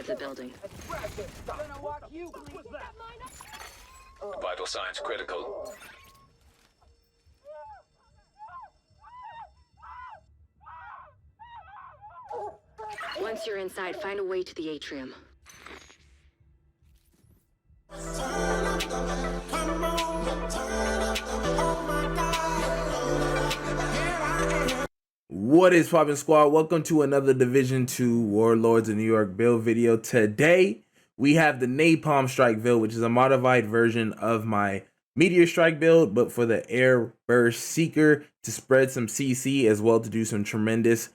of the building. Vital signs critical. Once you're inside, find a way to the atrium. What is poppin' squad? Welcome to another Division 2 Warlords of New York build video. Today we have the Napalm strike build, which is a modified version of my Meteor strike build, but for the air burst seeker to spread some CC as well to do some tremendous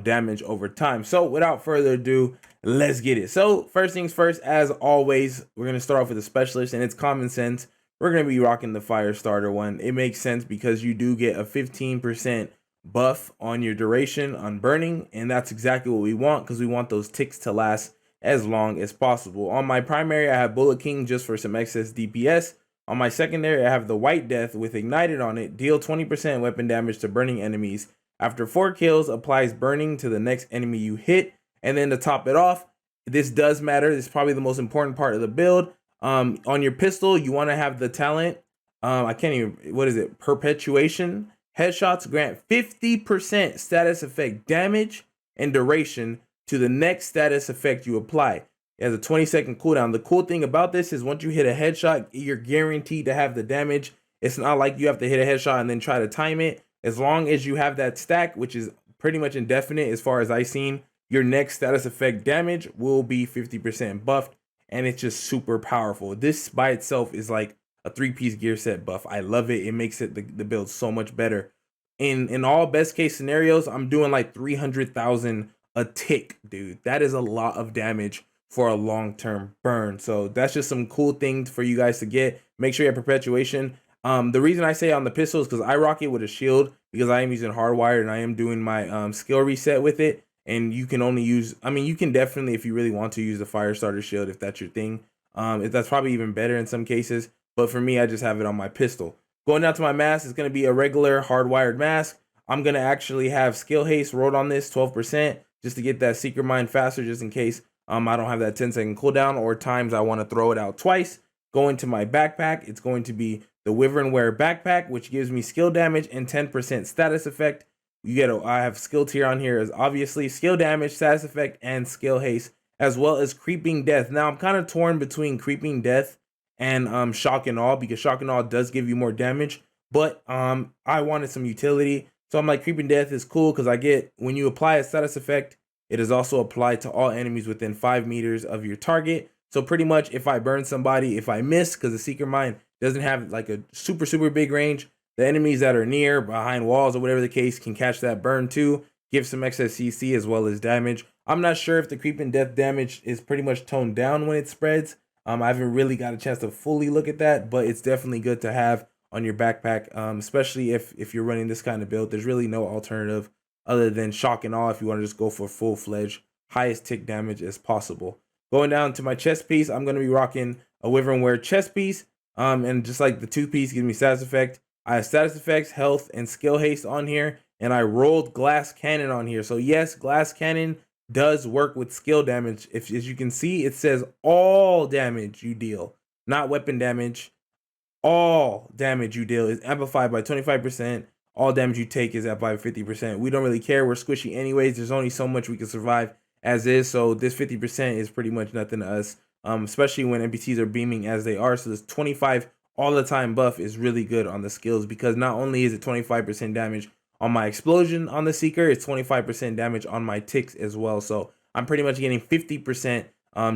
damage over time. So without further ado, let's get it. So first things first, as always, we're gonna start off with a specialist, and it's common sense. We're gonna be rocking the fire starter one. It makes sense because you do get a 15% buff on your duration on burning, and that's exactly what we want because we want those ticks to last as long as possible. On my primary, I have Bullet King just for some excess DPS. On my secondary, I have the White Death with Ignited on it. Deal 20% weapon damage to burning enemies. After 4 kills, applies burning to the next enemy you hit. And then to top it off, this does matter. This is probably the most important part of the build. On your pistol, you want to have the talent. I can't even, what is it? Perpetuation. Headshots grant 50% status effect damage and duration to the next status effect you apply. It has a 20-second cooldown. The cool thing about this is once you hit a headshot, you're guaranteed to have the damage. It's not like you have to hit a headshot and then try to time it. As long as you have that stack, which is pretty much indefinite as far as I've seen, your next status effect damage will be 50% buffed, and it's just super powerful. This by itself is like a 3-piece gear set buff. I love it. It makes it the build so much better. In all best case scenarios, I'm doing like 300,000 a tick, dude. That is a lot of damage for a long-term burn. So that's just some cool things for you guys to get. Make sure you have perpetuation. The reason I say on the pistol is because I rock it with a shield because I am using hardwired and I am doing my skill reset with it. And you can only use, I mean, you can definitely, if you really want to, use the fire starter shield if that's your thing. If that's probably even better in some cases. But for me, I just have it on my pistol. Going down to my mask, it's going to be a regular hardwired mask. I'm going to actually have skill haste rolled on this 12% just to get that secret mine faster, just in case I don't have that 10-second cooldown or times I want to throw it out twice. Going to my backpack, it's going to be the Wyvern Wear backpack, which gives me skill damage and 10% status effect. I have skill tier on here as obviously skill damage, status effect, and skill haste, as well as creeping death. Now I'm kind of torn between creeping death and shock and awe, because shock and awe does give you more damage, but I wanted some utility, so I'm like, creeping death is cool because I get, when you apply a status effect, it is also applied to all enemies within 5 meters of your target. So pretty much if I burn somebody, if I miss, because the Seeker Mine doesn't have like a super big range, the enemies that are near, behind walls or whatever the case, can catch that burn too, give some excess CC as well as damage. I'm not sure if the creeping death damage is pretty much toned down when it spreads. I haven't really got a chance to fully look at that, but it's definitely good to have on your backpack, especially if you're running this kind of build. There's really no alternative other than shock and awe if you want to just go for full-fledged highest tick damage as possible. Going down to my chest piece, I'm going to be rocking a Wyvern Wear chest piece, and just like the 2-piece gives me status effect, I have status effects, health, and skill haste on here, and I rolled glass cannon on here. So yes, glass cannon does work with skill damage. If, as you can see, it says all damage you deal, not weapon damage. All damage you deal is amplified by 25%. All damage you take is amplified by 50%. We don't really care. We're squishy anyways. There's only so much we can survive as is. So this 50% is pretty much nothing to us, especially when NPCs are beaming as they are. So this 25 all the time buff is really good on the skills, because not only is it 25% damage on my explosion on the Seeker, it's 25% damage on my ticks as well. So I'm pretty much getting 50%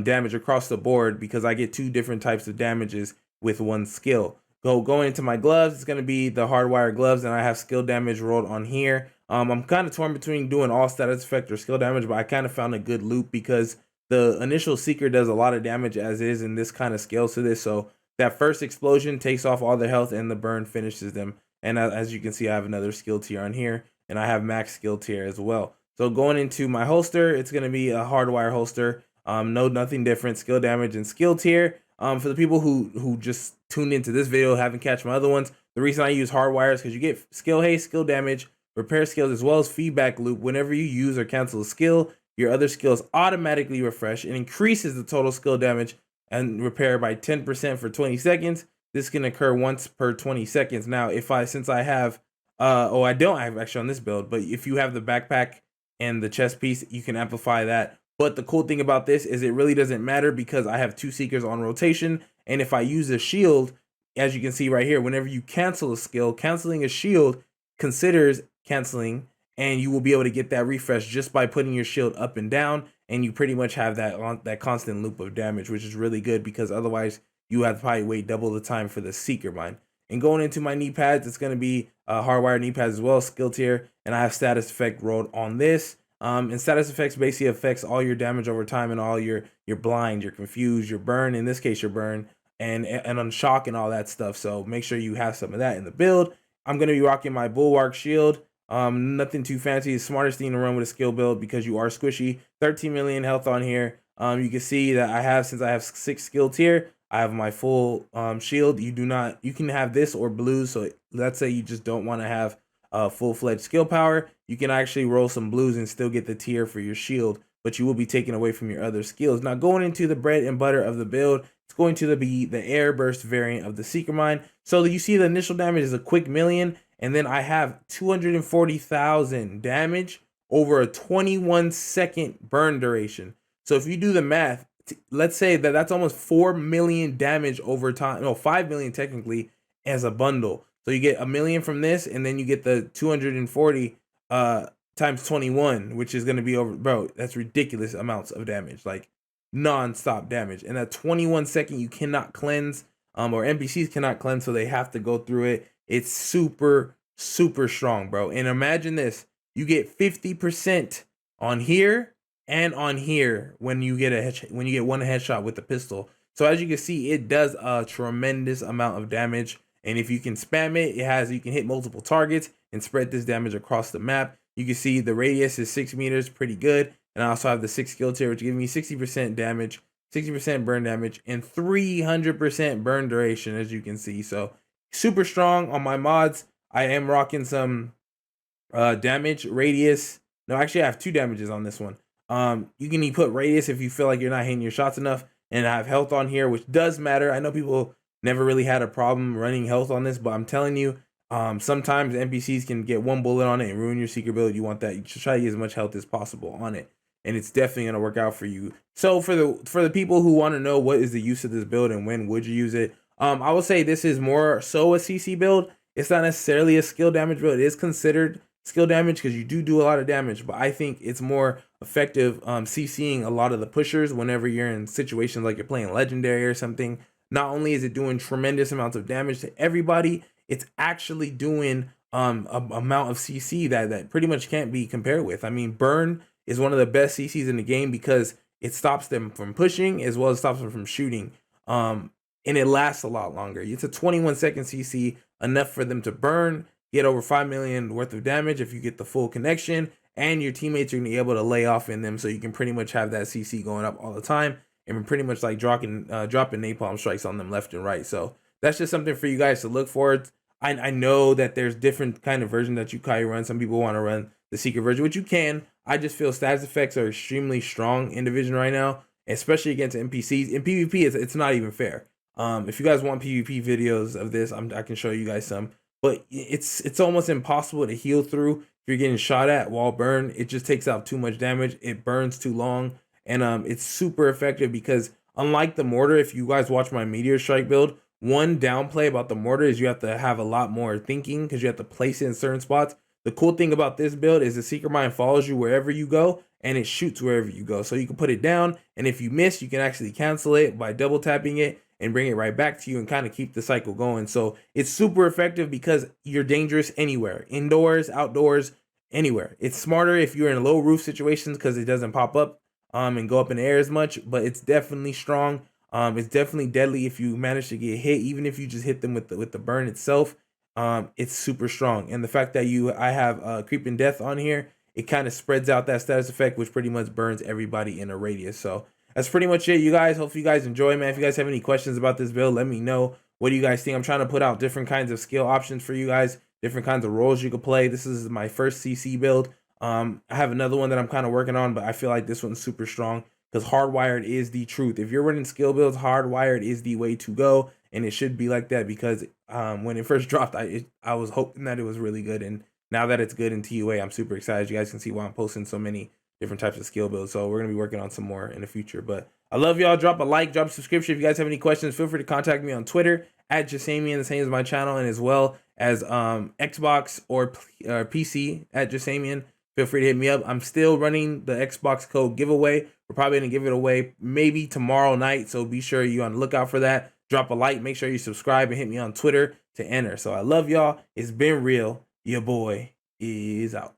damage across the board because I get 2 different types of damages with one skill. Going into my gloves, it's going to be the hardwire gloves, and I have skill damage rolled on here. I'm kind of torn between doing all status effect or skill damage, but I kind of found a good loop because the initial Seeker does a lot of damage as is, and this kind of scales to this. So that first explosion takes off all their health and the burn finishes them. And as you can see, I have another skill tier on here, and I have max skill tier as well. So going into my holster, it's going to be a hardwire holster. Nothing different, skill damage and skill tier. For the people who just tuned into this video, haven't catch my other ones, the reason I use hardwire is because you get skill haste, skill damage, repair skills, as well as feedback loop. Whenever you use or cancel a skill, your other skills automatically refresh. It increases the total skill damage and repair by 10% for 20 seconds. This can occur once per 20 seconds. Now, since I have, I don't have actually on this build, but if you have the backpack and the chest piece, you can amplify that. But the cool thing about this is it really doesn't matter because I have 2 seekers on rotation. And if I use a shield, as you can see right here, whenever you cancel a skill, canceling a shield considers canceling, and you will be able to get that refresh just by putting your shield up and down, and you pretty much have that constant loop of damage, which is really good because otherwise you have to probably wait double the time for the seeker mine. And going into my knee pads, it's going to be hardwired knee pads as well, skill tier, and I have status effect rolled on this. And status effects basically affects all your damage over time and all your blind, your confused, your burn, in this case your burn, and on shock and all that stuff. So make sure you have some of that in the build. I'm going to be rocking my bulwark shield. Nothing too fancy. The smartest thing to run with a skill build because you are squishy. 13 million health on here. You can see that since I have 6 skill tier, I have my full shield. You can have this or blues. So let's say you just don't want to have full-fledged skill power. You can actually roll some blues and still get the tier for your shield, but you will be taken away from your other skills. Now going into the bread and butter of the build, it's going to be the air burst variant of the seeker mine. So you see the initial damage is a quick million, and then I have 240,000 damage over a 21-second burn duration. So if you do the math, let's say that's almost 4 million damage over time. No, 5 million technically as a bundle. So you get a million from this, and then you get the 240 times 21, which is going to be over, bro, that's ridiculous amounts of damage, like non-stop damage. And at 21 second, you cannot cleanse, or NPCs cannot cleanse, so they have to go through it. It's super, super strong, bro. And imagine this, you get 50% on here and on here when you get one headshot with the pistol. So as you can see, it does a tremendous amount of damage. And if you can spam it, you can hit multiple targets and spread this damage across the map. You can see the radius is 6 meters, pretty good. And I also have the 6 skill tier, which gives me 60% damage, 60% burn damage, and 300% burn duration, as you can see. So super strong on my mods. I am rocking some damage, radius. No, actually I have 2 damages on this one. You can put radius if you feel like you're not hitting your shots enough. And I have health on here, which does matter. I know people never really had a problem running health on this, but I'm telling you, sometimes NPCs can get 1 bullet on it and ruin your seeker build. You want that. You should try to get as much health as possible on it, and it's definitely going to work out for you. So for the people who want to know what is the use of this build and when would you use it, I will say this is more so a CC build. It's not necessarily a skill damage build. It is considered skill damage because you do a lot of damage, but I think it's more effective CCing a lot of the pushers whenever you're in situations like you're playing legendary or something. Not only is it doing tremendous amounts of damage to everybody, it's actually doing a amount of CC that pretty much can't be compared with. I mean, burn is one of the best CCs in the game because it stops them from pushing as well as stops them from shooting. And it lasts a lot longer. It's a 21-second CC, enough for them to burn, get over 5 million worth of damage if you get the full connection, and your teammates are going to be able to lay off in them, so you can pretty much have that CC going up all the time. And pretty much like dropping napalm strikes on them left and right. So that's just something for you guys to look for. I know that there's different kind of versions that you can run. Some people want to run the secret version, which you can. I just feel status effects are extremely strong in Division right now, especially against NPCs. In PvP, it's not even fair. If you guys want PvP videos of this, I can show you guys some. But it's almost impossible to heal through if you're getting shot at while burn. It just takes out too much damage. It burns too long. And it's super effective because unlike the mortar, if you guys watch my meteor strike build, one downplay about the mortar is you have to have a lot more thinking because you have to place it in certain spots. The cool thing about this build is the seeker mine follows you wherever you go and it shoots wherever you go. So you can put it down, and if you miss, you can actually cancel it by double tapping it and bring it right back to you and kind of keep the cycle going. So it's super effective because you're dangerous anywhere, indoors, outdoors, anywhere. It's smarter if you're in low roof situations because it doesn't pop up and go up in the air as much, but it's definitely strong. It's definitely deadly if you manage to get hit, even if you just hit them with the burn itself. It's super strong. And the fact that I have creeping death on here, it kind of spreads out that status effect, which pretty much burns everybody in a radius. So that's pretty much it, you guys. Hopefully you guys enjoy, man. If you guys have any questions about this build, let me know. What do you guys think? I'm trying to put out different kinds of skill options for you guys, different kinds of roles you could play. This is my first CC build. I have another one that I'm kind of working on, but I feel like this one's super strong because hardwired is the truth. If you're running skill builds, hardwired is the way to go, and it should be like that because when it first dropped, I was hoping that it was really good, and now that it's good in TUA, I'm super excited. You guys can see why I'm posting so many different types of skill builds. So we're gonna be working on some more in the future. But I love y'all. Drop a like, drop a subscription. If you guys have any questions, feel free to contact me on Twitter at Jesimein, the same as my channel, and as well as Xbox or PC at Jesimein. Feel free to hit me up. I'm still running the Xbox code giveaway. We're probably gonna give it away maybe tomorrow night, so be sure you're on the lookout for that. Drop a like, make sure you subscribe, and hit me on Twitter to enter. So I love y'all. It's been real. Your boy is out.